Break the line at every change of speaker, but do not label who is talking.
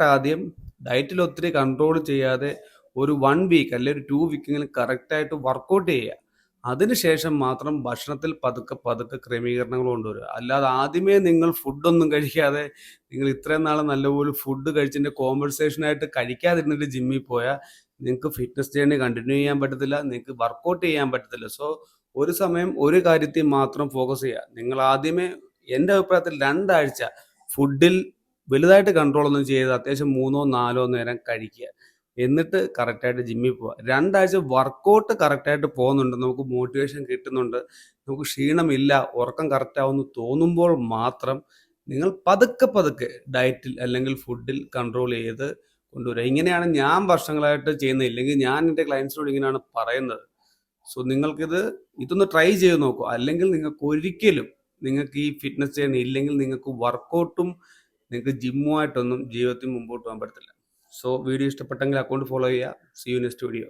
Correct ആദ്യം ഡയറ്റിൽ ഒത്തിരി കൺട്രോൾ ചെയ്യാതെ ഒരു 1 വീക്ക് അല്ലെങ്കിൽ ഒരു 2 വീക്കെങ്കിലും കറക്റ്റായിട്ട് വർക്കൗട്ട് ചെയ്യുക. അതിനുശേഷം മാത്രം ഭക്ഷണത്തിൽ പതുക്കെ പതുക്കെ ക്രമീകരണങ്ങൾ കൊണ്ടുവരിക. അല്ലാതെ ആദ്യമേ നിങ്ങൾ ഫുഡൊന്നും കഴിക്കാതെ നിങ്ങൾ ഇത്രയും നാൾ നല്ലപോലെ ഫുഡ് കഴിച്ചതിൻ്റെ കോമ്പൻസേഷനായിട്ട് കഴിക്കാതിരുന്നിട്ട് ജിമ്മിൽ പോയാൽ നിങ്ങൾക്ക് ഫിറ്റ്നസ് ജേർണി കണ്ടിന്യൂ ചെയ്യാൻ പറ്റത്തില്ല. നിങ്ങൾക്ക് വർക്കൗട്ട് ചെയ്യാൻ പറ്റത്തില്ല. സോ ഒരു സമയം ഒരു കാര്യത്തിൽ മാത്രം ഫോക്കസ് ചെയ്യുക. നിങ്ങൾ ആദ്യമേ എൻ്റെ അഭിപ്രായത്തിൽ 2 ആഴ്ച ഫുഡിൽ വലുതായിട്ട് കൺട്രോൾ ഒന്നും ചെയ്ത് അത്യാവശ്യം 3ഓ 4ഓ നേരം കഴിക്കുക. എന്നിട്ട് കറക്റ്റായിട്ട് ജിമ്മിൽ പോവുക. 2 ആഴ്ച വർക്കൗട്ട് കറക്റ്റായിട്ട് പോകുന്നുണ്ട്. നമുക്ക് മോട്ടിവേഷൻ കിട്ടുന്നുണ്ട്. നമുക്ക് ക്ഷീണമില്ല, ഉറക്കം കറക്റ്റാവുമെന്ന് തോന്നുമ്പോൾ മാത്രം നിങ്ങൾ പതുക്കെ പതുക്കെ ഡയറ്റിൽ അല്ലെങ്കിൽ ഫുഡിൽ കൺട്രോൾ ചെയ്ത് കൊണ്ടുവരിക. ഇങ്ങനെയാണ് ഞാൻ വർഷങ്ങളായിട്ട് ചെയ്യുന്നത്. ഇല്ലെങ്കിൽ ഞാൻ എൻ്റെ ക്ലയൻസിനോട് ഇങ്ങനെയാണ് പറയുന്നത്. സോ ഇതൊന്ന് ട്രൈ ചെയ്ത് നോക്കൂ. അല്ലെങ്കിൽ നിങ്ങൾക്ക് ഈ ഫിറ്റ്നസ് ജേർണി ഇല്ലെങ്കിൽ നിങ്ങൾക്ക് വർക്കൗട്ടും നിങ്ങൾക്ക് ജിമ്മുമായിട്ടൊന്നും ജീവിതത്തിൽ മുമ്പോട്ട് പോകാൻ പറ്റത്തില്ല. സോ വീഡിയോ ഇഷ്ടപ്പെട്ടെങ്കിൽ അക്കൗണ്ട് ഫോളോ ചെയ്യുക. See you next video.